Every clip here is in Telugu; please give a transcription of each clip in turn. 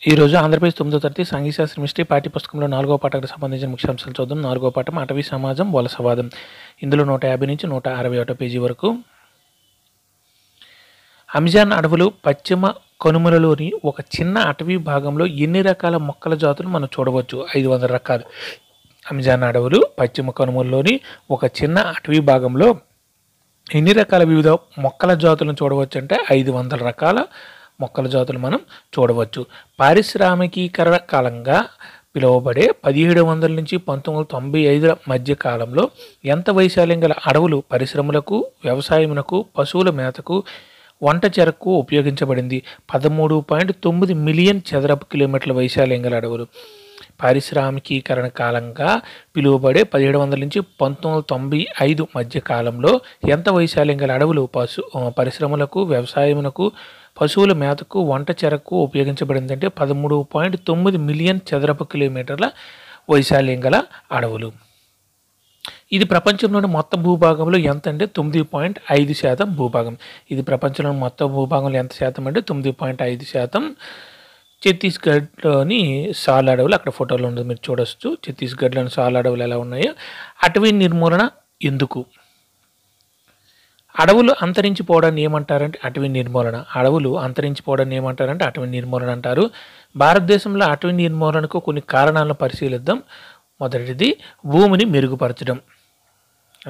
ఈరోజు ఆంధ్రప్రదేశ్ 9వ తరగతి సాంఘిక శాస్త్రం హిస్టరీ పాఠ్య పుస్తకంలో 4వ పాఠానికి సంబంధించిన ముఖ్యాంశాలు చూద్దాం. 4వ పాఠం అటవీ సమాజం వలసవాదం. ఇందులో 150 నుంచి 161 పేజీ వరకు. అమెజాన్ అడవులు పశ్చిమ కనుమలలోని ఒక చిన్న అటవీ భాగంలో ఎన్ని రకాల మొక్కల జాతులు మనం చూడవచ్చు? 500 రకాలు. అమెజాన్ అడవులు పశ్చిమ కనుమలలోని ఒక చిన్న అటవీ భాగంలో ఎన్ని రకాల వివిధ మొక్కల జాతులను చూడవచ్చు అంటే 500 రకాల మొక్కల జాతులు మనం చూడవచ్చు. పారిశ్రామికీకరణ కాలంగా పిలువబడే 1700 నుంచి 1995 మధ్య కాలంలో ఎంత వైశాల్యం గల అడవులు పరిశ్రమలకు, వ్యవసాయమునకు, పశువుల మేతకు, వంట చెరకు ఉపయోగించబడింది? 13.9 మిలియన్ చదరపు కిలోమీటర్ల వైశాల్యం గల అడవులు. పారిశ్రామికీకరణ కాలంగా పిలువబడే 1700 నుంచి 1995 మధ్య కాలంలో ఎంత వైశాల్యం గల అడవులు పరిశ్రమలకు, వ్యవసాయమునకు, పశువుల మేతకు, వంట చెరకు ఉపయోగించబడిందంటే 13.9 మిలియన్ చదరపు కిలోమీటర్ల వైశాల్యం గల అడవులు. ఇది ప్రపంచంలోని మొత్తం భూభాగంలో ఎంత అంటే 9.5% భూభాగం. ఇది ప్రపంచంలోని మొత్తం భూభాగంలో ఎంత శాతం అంటే 9.5%. ఛత్తీస్గఢ్లోని సాల్ అడవులు, అక్కడ ఫోటోలో ఉంది మీరు చూడవచ్చు. ఛత్తీస్గఢ్లోని సాల్ అడవులు ఎలా ఉన్నాయో. అటవీ నిర్మూలన ఎందుకు? అడవులు అంతరించిపోవడాన్ని ఏమంటారంటే అటవీ నిర్మూలన. అడవులు అంతరించిపోవడాన్ని ఏమంటారంటే అటవీ నిర్మూలన అంటారు. భారతదేశంలో అటవీ నిర్మూలనకు కొన్ని కారణాలను పరిశీలిద్దాం. మొదటిది భూమిని మెరుగుపరచడం.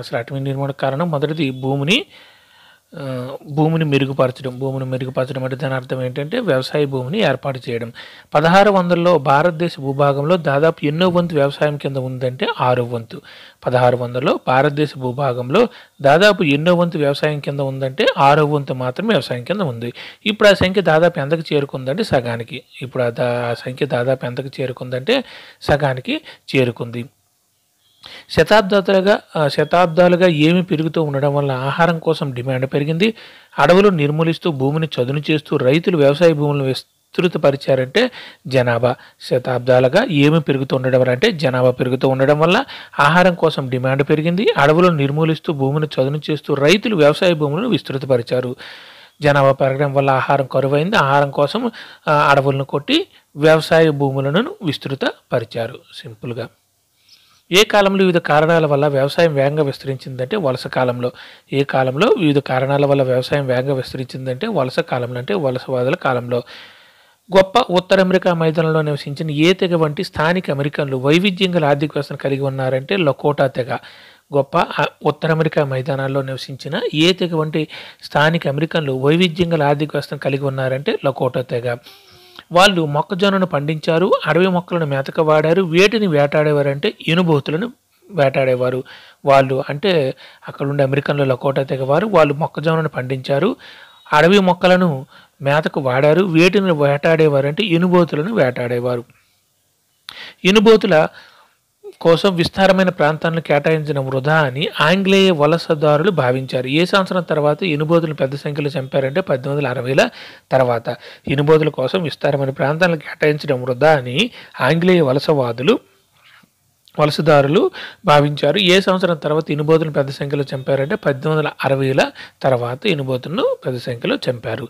అసలు అటవీ నిర్మూలన కారణం మొదటిది భూమిని మెరుగుపరచడం. భూమిని మెరుగుపరచడం అంటే దాని అర్థం ఏంటంటే వ్యవసాయ భూమిని ఏర్పాటు చేయడం. 1600లో భారతదేశ భూభాగంలో దాదాపు ఎన్నో వంతు వ్యవసాయం కింద ఉందంటే 6వ వంతు. 1600లో భారతదేశ భూభాగంలో దాదాపు ఎన్నో వంతు వ్యవసాయం కింద ఉందంటే 6వ వంతు మాత్రమే వ్యవసాయం కింద ఉంది. ఇప్పుడు ఆ సంఖ్య దాదాపు ఎంతకు చేరుకుందంటే సగానికి. ఇప్పుడు ఆ సంఖ్య దాదాపు ఎంతకు చేరుకుందంటే సగానికి చేరుకుంది. శతాబ్దాలుగా ఏమి పెరుగుతూ ఉండడం వల్ల ఆహారం కోసం డిమాండ్ పెరిగింది. అడవులు నిర్మూలిస్తూ భూమిని చదును చేస్తూ రైతులు వ్యవసాయ భూములను విస్తృతపరిచారంటే జనాభా. శతాబ్దాలుగా ఏమి పెరుగుతూ ఉండడం వల్ల అంటే జనాభా పెరుగుతూ ఉండడం వల్ల ఆహారం కోసం డిమాండ్ పెరిగింది. అడవులను నిర్మూలిస్తూ భూమిని చదును చేస్తూ రైతులు వ్యవసాయ భూములను విస్తృతపరిచారు. జనాభా పెరగడం వల్ల ఆహారం కరువైంది. ఆహారం కోసం అడవులను కొట్టి వ్యవసాయ భూములను విస్తృతపరిచారు. సింపుల్గా. ఏ కాలంలో వివిధ కారణాల వల్ల వ్యవసాయం వేగంగా విస్తరించిందంటే వలస కాలంలో. ఏ కాలంలో వివిధ కారణాల వల్ల వ్యవసాయం వేగంగా విస్తరించిందంటే వలస కాలంలో, అంటే వలసవాదుల కాలంలో. గొప్ప ఉత్తర అమెరికా మైదానంలో నివసించిన ఏ తెగ వంటి స్థానిక అమెరికన్లు వైవిధ్యం గల ఆర్థిక వ్యవస్థను కలిగి ఉన్నారంటే లకోటా తెగ. గొప్ప ఉత్తర అమెరికా మైదానాల్లో నివసించిన ఏ తెగ వంటి స్థానిక అమెరికన్లు వైవిధ్యం గల ఆర్థిక వ్యవస్థను కలిగి ఉన్నారంటే లకోటా తెగ. వాళ్ళు మొక్కజొన్నను పండించారు, అడవి మొక్కలను మేతక వాడారు, వేటిని వేటాడేవారంటే ఎనుబోతులను వేటాడేవారు. వాళ్ళు అంటే అక్కడ ఉండే అమెరికన్లు లకోటా తెగవారు. వాళ్ళు మొక్కజొన్నను పండించారు, అడవి మొక్కలను మేతకు వాడారు, వేటిని వేటాడేవారంటే ఎనుబోతులను వేటాడేవారు. ఎనుబోతుల కోసం విస్తారమైన ప్రాంతాలను కేటాయించిన వృధా అని ఆంగ్లేయ వలసదారులు భావించారు. ఏ సంవత్సరం తర్వాత ఎనుబోతులను పెద్ద సంఖ్యలో చంపారంటే 1860ల తర్వాత. ఎనుబోతుల కోసం విస్తారమైన ప్రాంతాలను కేటాయించడం వృధా అని ఆంగ్లేయ వలసదారులు భావించారు. ఏ సంవత్సరం తర్వాత ఎనుబోతులను పెద్ద సంఖ్యలో చంపారంటే 1860ల తర్వాత ఎనుబోతులను పెద్ద సంఖ్యలో చంపారు.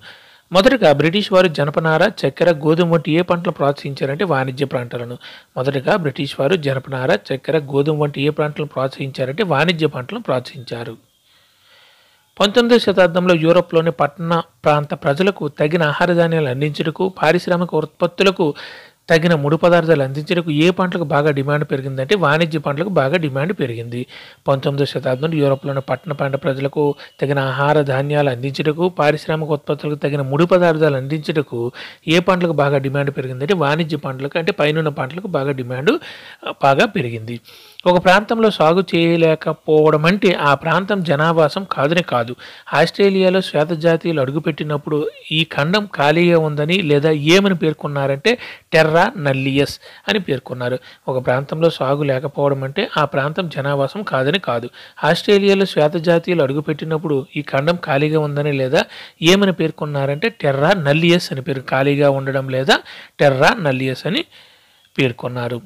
మొదటగా బ్రిటిష్ వారు జనపనార, చక్కెర, గోధుమ వంటి ఏ పంటలు ప్రోత్సహించారంటే వాణిజ్య పంటలను. మొదటగా బ్రిటిష్ వారు జనపనార, చక్కెర, గోధుమ వంటి ఏ పంటలను ప్రోత్సహించారంటే వాణిజ్య పంటలను ప్రోత్సహించారు. 19వ శతాబ్దంలో యూరోప్లోని పట్టణ ప్రాంత ప్రజలకు తగిన ఆహార ధాన్యాలు అందించుటకు, పారిశ్రామిక ఉత్పత్తులకు తగిన ముడి పదార్థాలు అందించడానికి ఏ పంటలకు బాగా డిమాండ్ పెరిగిందంటే వాణిజ్య పంటలకు బాగా డిమాండ్ పెరిగింది. 19వ శతాబ్దంలో యూరోప్లోని పట్టణ ప్రాంత ప్రజలకు తగిన ఆహార ధాన్యాలు అందించటకు, పారిశ్రామిక ఉత్పత్తులకు తగిన ముడి పదార్థాలు అందించటకు ఏ పంటలకు బాగా డిమాండ్ పెరిగిందంటే వాణిజ్య పంటలకు, అంటే పైనున్న పంటలకు బాగా డిమాండ్ బాగా పెరిగింది. ఒక ప్రాంతంలో సాగు చేయలేకపోవడం అంటే ఆ ప్రాంతం జనావాసం కాదని కాదు. ఆస్ట్రేలియాలో శ్వేత జాతీయులు అడుగుపెట్టినప్పుడు ఈ ఖండం ఖాళీగా ఉందని లేదా ఏమని పేర్కొన్నారంటే టెర్రా నల్లియస్ అని పేర్కొన్నారు. ఒక ప్రాంతంలో సాగు లేకపోవడం అంటే ఆ ప్రాంతం జనావాసం కాదని కాదు. ఆస్ట్రేలియాలో శ్వేత జాతీయులు అడుగుపెట్టినప్పుడు ఈ ఖండం ఖాళీగా ఉందని లేదా ఏమని పేర్కొన్నారంటే టెర్రా నల్లియస్ అని ఖాళీగా ఉండడం లేదా టెర్రా నల్లియస్ అని పేర్కొన్నారు.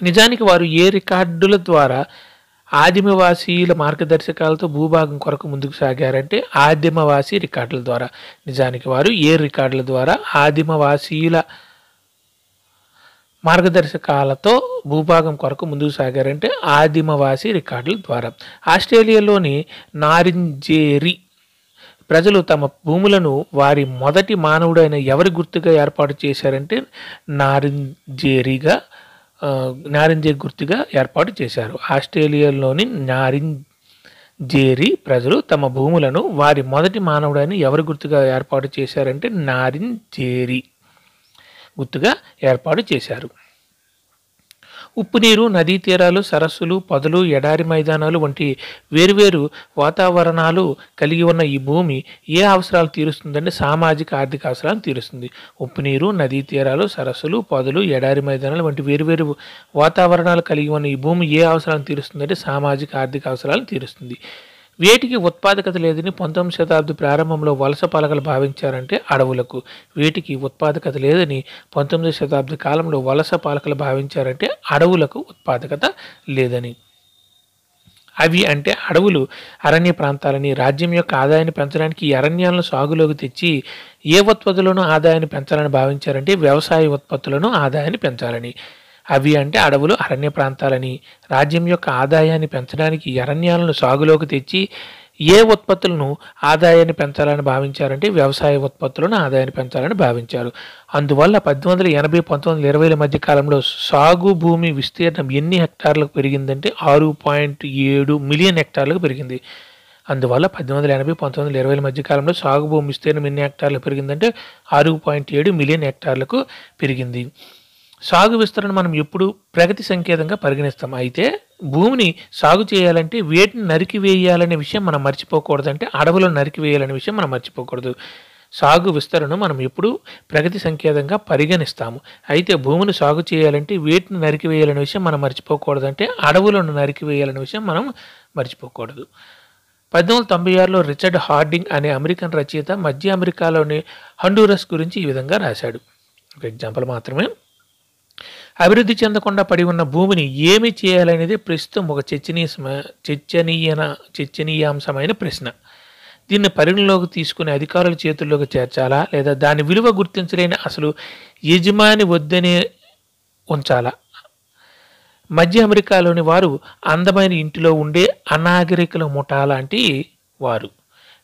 నిజానికి వారు ఏ రికార్డుల ద్వారా ఆదిమవాసీల మార్గదర్శకాలతో భూభాగం కొరకు ముందుకు సాగారంటే ఆదిమవాసీ రికార్డుల ద్వారా. నిజానికి వారు ఏ రికార్డుల ద్వారా ఆదిమవాసీల మార్గదర్శకాలతో భూభాగం కొరకు ముందుకు సాగారంటే ఆదిమవాసి రికార్డుల ద్వారా. ఆస్ట్రేలియాలోని నారింజేరి ప్రజలు తమ భూములను వారి మొదటి మానవుడైన ఎవరి గుర్తుగా ఏర్పాటు చేశారంటే నారింజేరి గుర్తుగా ఏర్పాటు చేశారు. ఆస్ట్రేలియాలోని నారింజేరి ప్రజలు తమ భూములను వారి మొదటి మానవుడైన ఎవరి గుర్తుగా ఏర్పాటు చేశారంటే నారింజేరి గుర్తుగా ఏర్పాటు చేశారు. ఉప్పు నీరు, నదీ తీరాలు, సరస్సులు, పొదలు, ఎడారి మైదానాలు వంటి వేరువేరు వాతావరణాలు కలిగి ఉన్న ఈ భూమి ఏ అవసరాలు తీరుస్తుందంటే సామాజిక ఆర్థిక అవసరాలను తీరుస్తుంది. ఉప్పు నీరు, నదీ తీరాలు, సరస్సులు, పొదలు, ఎడారి మైదానాలు వంటి వేరువేరు వాతావరణాలు కలిగి ఉన్న ఈ భూమి ఏ అవసరాలను తీరుస్తుందంటే సామాజిక ఆర్థిక అవసరాలను తీరుస్తుంది. వేటికి ఉత్పాదకత లేదని 19వ శతాబ్ది ప్రారంభంలో వలస పాలకులు భావించారంటే అడవులకు. వేటికి ఉత్పాదకత లేదని 19వ శతాబ్ది కాలంలో వలస పాలకులు భావించారంటే అడవులకు ఉత్పాదకత లేదని. అవి అంటే అడవులు అరణ్య ప్రాంతాలని. రాజ్యం యొక్క ఆదాయాన్ని పెంచడానికి ఈ అరణ్యాలను సాగులోకి తెచ్చి ఏ ఉత్పత్తులను ఆదాయాన్ని పెంచాలని భావించారంటే వ్యవసాయ ఉత్పత్తులను ఆదాయాన్ని పెంచాలని. అవి అంటే అడవులు అరణ్య ప్రాంతాలని. రాజ్యం యొక్క ఆదాయాన్ని పెంచడానికి ఈ అరణ్యాలను సాగులోకి తెచ్చి ఏ ఉత్పత్తులను ఆదాయాన్ని పెంచాలని భావించారంటే వ్యవసాయ ఉత్పత్తులను ఆదాయాన్ని పెంచాలని భావించారు. అందువల్ల 1880-1920 మధ్య కాలంలో సాగు భూమి విస్తీర్ణం ఎన్ని హెక్టార్లకు పెరిగిందంటే 6.7 మిలియన్ హెక్టార్లకు పెరిగింది. అందువల్ల 1880-1920 మధ్య కాలంలో సాగు భూమి విస్తీర్ణం ఎన్ని హెక్టార్లకు పెరిగిందంటే 6.7 మిలియన్ హెక్టార్లకు పెరిగింది. సాగు విస్తరణ మనం ఎప్పుడు ప్రగతి సంకేతంగా పరిగణిస్తాం. అయితే భూమిని సాగు చేయాలంటే వేటిని నరికివేయాలనే విషయం మనం మర్చిపోకూడదు. అంటే అడవులను నరికివేయాలనే విషయం మనం మర్చిపోకూడదు. సాగు విస్తరణను మనం ఎప్పుడు ప్రగతి సంకేతంగా పరిగణిస్తాము. అయితే భూమిని సాగు చేయాలంటే వేటిని నరికివేయాలనే విషయం మనం మర్చిపోకూడదు. అంటే అడవులను నరికివేయాలనే విషయం మనం మర్చిపోకూడదు. 1896లో రిచర్డ్ హార్డింగ్ అనే అమెరికన్ రచయిత మధ్య అమెరికాలోని హండూరస్ గురించి ఈ విధంగా రాశాడు. ఒక ఎగ్జాంపుల్ మాత్రమే. అభివృద్ధి చెందకుండా పడి ఉన్న భూమిని ఏమి చేయాలనేది ప్రస్తుతం ఒక చర్చనీయాంశమైన ప్రశ్న. దీన్ని పరిగణలోకి తీసుకుని అధికారుల చేతుల్లోకి చేర్చాలా లేదా దాని విలువ గుర్తించలేని అసలు యజమాని వద్దనే ఉంచాలా? మధ్య అమెరికాలోని వారు అందమైన ఇంటిలో ఉండే అనాగరికుల ముఠా లాంటి వారు.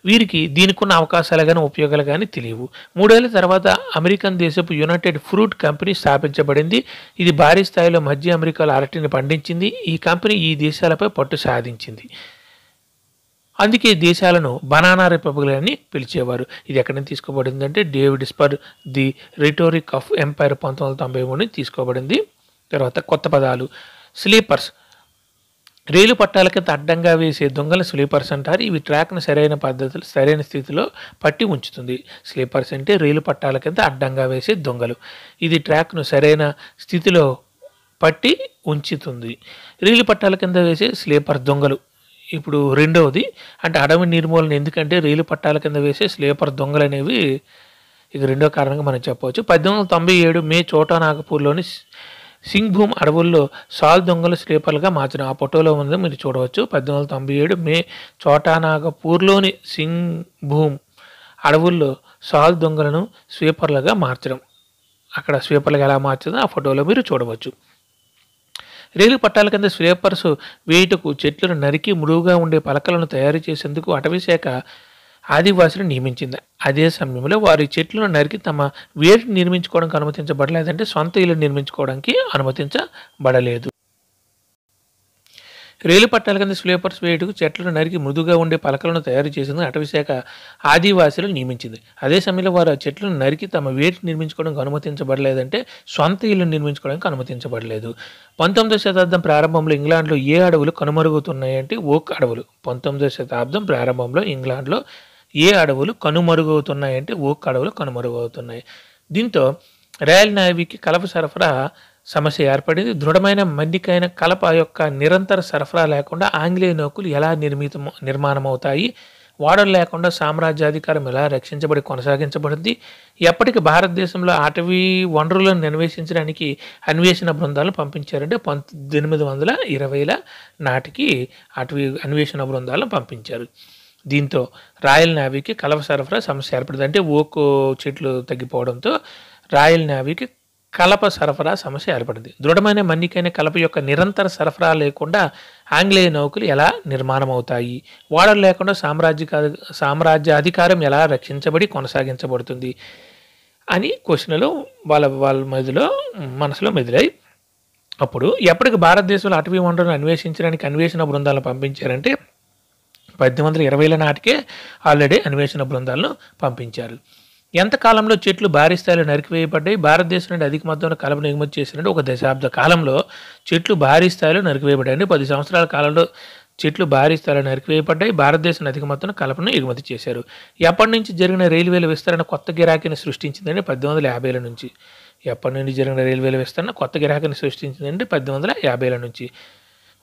వీరికి దీనికున్న అవకాశాలు కానీ ఉపయోగాలు కానీ తెలియవు. 3 ఏళ్ల తర్వాత అమెరికన్ దేశపు యునైటెడ్ ఫ్రూట్ కంపెనీ స్థాపించబడింది. ఇది భారీ స్థాయిలో మధ్య అమెరికాలో అరటిని పండించింది. ఈ కంపెనీ ఈ దేశాలపై పట్టు సాధించింది. అందుకే దేశాలను బనానా రిపబ్లిక్ అని పిలిచేవారు. ఇది ఎక్కడి నుంచి తీసుకోబడిందంటే David Spurr the rhetoric of empire 1993 తీసుకోబడింది. తర్వాత కొత్త పదాలు. స్లీపర్స్, రైలు పట్టాల కింద అడ్డంగా వేసే దొంగలు స్లీపర్స్ అంటారు. ఇవి ట్రాక్ను సరైన స్థితిలో పట్టి ఉంచుతుంది. స్లీపర్స్ అంటే రైలు పట్టాల కింద అడ్డంగా వేసే దొంగలు. ఇది ట్రాక్ను సరైన స్థితిలో పట్టి ఉంచుతుంది. రైలు పట్టాల కింద వేసే స్లీపర్ దొంగలు. ఇప్పుడు రెండవది అంటే అడవి నిర్మూలన. ఎందుకంటే రైలు పట్టాల కింద వేసే స్లీపర్ దొంగలు అనేవి ఇక రెండో కారణంగా మనం చెప్పవచ్చు. 1897 మే చోటానాగపూర్లోని సింగ్భూమ్ అడవుల్లో సాల్ దొంగలు స్లీపర్లుగా మార్చడం. ఆ ఫోటోలో ఉంది, మీరు చూడవచ్చు. 1897 మే చోటానాగపూర్లోని సింగ్భూమ్ అడవుల్లో సాల్ దొంగలను స్వీపర్లుగా మార్చడం. అక్కడ స్వీపర్లుగా ఎలా మార్చదో ఆ ఫోటోలో మీరు చూడవచ్చు. రైలు పట్టాల కింద స్వీపర్స్ వేయుటకు చెట్లను నరికి మృదువుగా ఉండే పలకలను తయారు చేసేందుకు అటవీశాఖ ఆదివాసులు నియమించింది. అదే సమయంలో వారి చెట్లను నరికి తమ వేటిని నిర్మించుకోవడానికి అనుమతించబడలేదంటే సొంత ఇల్లు నిర్మించుకోవడానికి అనుమతించబడలేదు. రైలు పట్టాల కింద స్లీపర్స్ వేయుటకు చెట్లను నరికి మృదుగా ఉండే పలకలను తయారు చేసేందుకు అటవీశాఖ ఆదివాసులు నియమించింది. అదే సమయంలో వారు ఆ చెట్లను నరికి తమ వేటిని నిర్మించుకోవడానికి అనుమతించబడలేదంటే సొంత ఇల్లు నిర్మించుకోవడానికి అనుమతించబడలేదు. 19వ శతాబ్దం ప్రారంభంలో ఇంగ్లాండ్లో ఏ అడవులు కనుమరుగుతున్నాయంటే ఓక్ అడవులు. 19వ శతాబ్దం ప్రారంభంలో ఇంగ్లాండ్లో ఏ అడవులు కనుమరుగవుతున్నాయంటే ఓక్ అడవులు కనుమరుగవుతున్నాయి. దీంతో రాయల్ నేవీకి కలప సరఫరా సమస్య ఏర్పడింది. దృఢమైన మన్నికైన కలప యొక్క నిరంతర సరఫరా లేకుండా ఆంగ్లేయ నౌకలు ఎలా నిర్మాణమవుతాయి? ఓడలు లేకుండా సామ్రాజ్యాధికారం ఎలా రక్షించబడి కొనసాగించబడింది? ఎప్పటికీ భారతదేశంలో అటవీ వనరులను అన్వేషించడానికి అన్వేషణ బృందాలను పంపించారంటే 1820ల నాటికి అటవీ అన్వేషణ బృందాలను పంపించారు. దీంతో రాయల్ నేవీకి కలప సరఫరా సమస్య ఏర్పడింది. అంటే ఓకు చెట్లు తగ్గిపోవడంతో రాయల్ నేవీకి కలప సరఫరా సమస్య ఏర్పడింది. దృఢమైన మన్నికైన కలప యొక్క నిరంతర సరఫరా లేకుండా ఆంగ్లేయ నౌకలు ఎలా నిర్మాణమవుతాయి? ఓడలు లేకుండా సామ్రాజ్యాధికారం ఎలా రక్షించబడి కొనసాగించబడుతుంది అని క్వశ్చన్లు వాళ్ళ మనసులో మెదిలాయి. అప్పుడు ఎప్పటికి భారతదేశంలో అటవీ వనరులను అన్వేషించడానికి అన్వేషణ బృందాలను పంపించారంటే 1820ల నాటికే ఆల్రెడీ అన్వేషణ బృందాలను పంపించారు. ఎంతకాలంలో చెట్లు భారీ స్థాయిలో నరికివేయబడ్డాయి? భారతదేశం నుండి అధిక మొత్తంలో కలపను ఎగుమతి చేసినట్టు 1 దశాబ్ద కాలంలో చెట్లు భారీ స్థాయిలో నరికివేయబడ్డాయి. 10 సంవత్సరాల కాలంలో చెట్లు భారీ స్థాయిలో నరికివేయబడ్డాయి. భారతదేశం అధిక మొత్తంలో కలపను ఎగుమతి చేశారు. ఎప్పటి నుంచి జరిగిన రైల్వేల విస్తరణ కొత్త గిరాకీని సృష్టించిందంటే 1850ల నుంచి. ఎప్పటి నుండి జరిగిన రైల్వేల విస్తరణ కొత్త గిరాకీని సృష్టించిందంటే 1850ల నుంచి.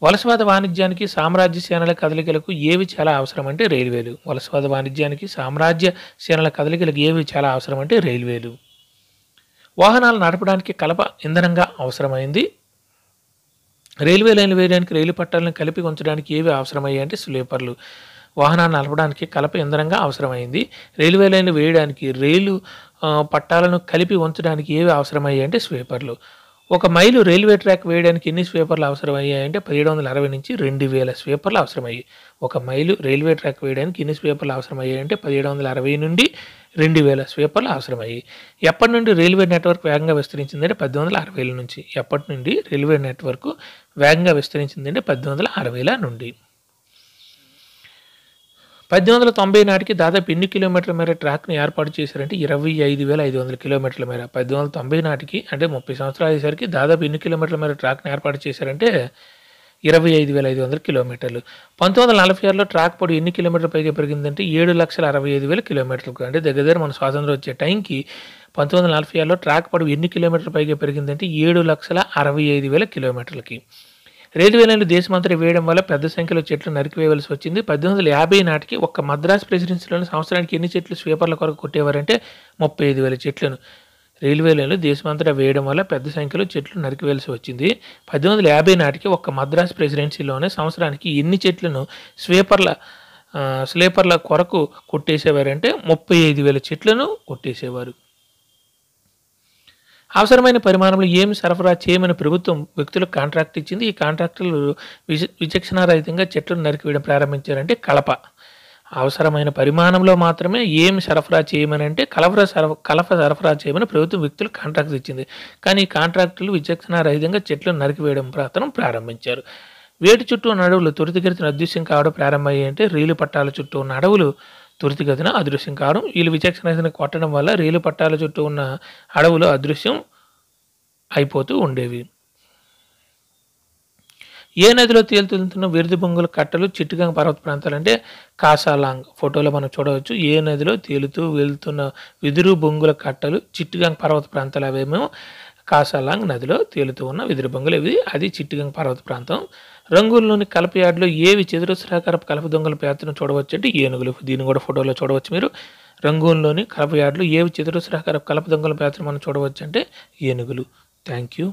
వలసవాద వాణిజ్యానికి సామ్రాజ్య సేనల కదలికలకు ఏవి చాలా అవసరం అంటే రైల్వేలు. వలసవాద వాణిజ్యానికి సామ్రాజ్య సేనల కదలికలకు ఏవి చాలా అవసరం అంటే రైల్వేలు. వాహనాలు నడపడానికి కలప ఇంధనంగా అవసరమైంది. రైల్వే లైన్లు వేయడానికి రైలు పట్టాలను కలిపి ఉంచడానికి ఏవి అవసరమయ్యాయి అంటే స్లీపర్లు. వాహనాన్ని నడపడానికి కలప ఇంధనంగా అవసరమైంది. రైల్వే లైన్లు వేయడానికి రైలు పట్టాలను కలిపి ఉంచడానికి ఏవి అవసరమయ్యాయి అంటే స్వీపర్లు. 1 మైలు రైల్వే ట్రాక్ వేయడానికి ఎన్ని స్వీపర్లు అవసరమయ్యాయంటే 1760 నుంచి 2000 స్వీపర్లు అవసరమయ్యాయి. 1 మైలు రైల్వే ట్రాక్ వేయడానికి ఎన్ని స్వీపర్లు అవసరమయ్యాయంటే 1760 నుండి 2000 స్వీపర్లు అవసరమయ్యాయి. ఎప్పటి నుండి రైల్వే నెట్వర్క్ వేగంగా విస్తరించిందంటే 1860ల నుంచి. ఎప్పటి నుండి రైల్వే నెట్వర్క్ వేగంగా విస్తరించిందంటే 1860ల నుండి. 1890 నాటికి దాదాపు ఎన్ని కిలోమీటర్ల మేర ట్రాక్ను ఏర్పాటు చేశారంటే 25,500 కిలోమీటర్ల మేర. 1890 నాటికి అంటే 30 సంవత్సరాలు అయ్యేసరికి దాదాపు ఎన్ని కిలోమీటర్ల మేర ట్రాక్ను ఏర్పాటు చేశారంటే 25,500 కిలోమీటర్లు. 1946లో ట్రాక్ పొడవు ఎన్ని కిలోమీటర్ల పైగా పెరిగిందంటే 7,65,000 కిలోమీటర్లకు. అంటే దగ్గర మన స్వాతంత్రం వచ్చే టైంకి 1946లో ట్రాక్ పొడవు ఎన్ని కిలోమీటర్ల పైగా పెరిగిందంటే 7,65,000 కిలోమీటర్లకి. రైల్వే లైన్లు దేశమంతటా వేయడం వల్ల పెద్ద సంఖ్యలో చెట్లు నరికివేయవలసి వచ్చింది. 1850 నాటికి ఒక్క మద్రాస్ ప్రెసిడెన్సీలోని సంవత్సరానికి ఎన్ని చెట్లు స్వీపర్ల కొరకు కొట్టేవారంటే 35,000 చెట్లను. రైల్వే లైన్లు దేశమంతటా వేయడం వల్ల పెద్ద సంఖ్యలో చెట్లు నరికివేయాల్సి వచ్చింది. 1850 నాటికి ఒక్క మద్రాస్ ప్రెసిడెన్సీలోనే సంవత్సరానికి ఎన్ని చెట్లను స్లీపర్ల కొరకు కొట్టేసేవారంటే 35,000 చెట్లను కొట్టేసేవారు. అవసరమైన పరిమాణంలో ఏమి సరఫరా చేయమని ప్రభుత్వం వ్యక్తులకు కాంట్రాక్ట్ ఇచ్చింది. ఈ కాంట్రాక్టులు విచక్షణారహితంగా చెట్లను నరికివేయడం ప్రారంభించారంటే కలప. అవసరమైన పరిమాణంలో మాత్రమే ఏమి సరఫరా చేయమని అంటే కలప సరఫరా చేయమని ప్రభుత్వం వ్యక్తులకు కాంట్రాక్ట్ ఇచ్చింది. కానీ ఈ కాంట్రాక్టులు విచక్షణారహితంగా చెట్లను నరికివేయడం ప్రారంభించారు. వేటి చుట్టూ ఉన్న అడవులు త్వరితగతిన అదృశ్యం కావడం ప్రారంభమయ్యాయి అంటే రైలు పట్టాల చుట్టూ ఉన్న అడవులు త్వరితగతిన అదృశ్యం కావడం. వీళ్ళు విచక్షణరహితంగా కొట్టడం వల్ల రైలు పట్టాల చుట్టూ ఉన్న అడవులు అదృశ్యం అయిపోతూ ఉండేవి. ఏ నదిలో తేలుతున్న విరుదు బొంగుల కట్టలు చిట్టగాంగ్ పర్వత ప్రాంతాలు అంటే కాసాలాంగ్. ఫోటోలో మనం చూడవచ్చు. ఏ నదిలో తేలుతూ వెళ్తున్న విదురు బొంగుల కట్టలు చిట్టగాంగ్ పర్వత ప్రాంతాలు అవేమో కాసాలాంగ్ నదిలో తేలుతూ ఉన్న విదురు బొంగులు ఇవి. అది చిట్టగాంగ్ పర్వత ప్రాంతం. రంగూన్లోని కలప యార్డులో ఏవి చతురస్రాకారపు కలప దొంగల పేర్లను చూడవచ్చు అంటే ఏనుగులు. దీన్ని కూడా ఫోటోలో చూడవచ్చు మీరు. రంగూన్లోని కలప యార్డులో ఏవి చతురస్రాకారపు కలప దొంగల పేర్లను మనం చూడవచ్చు అంటే ఏనుగులు. Thank you.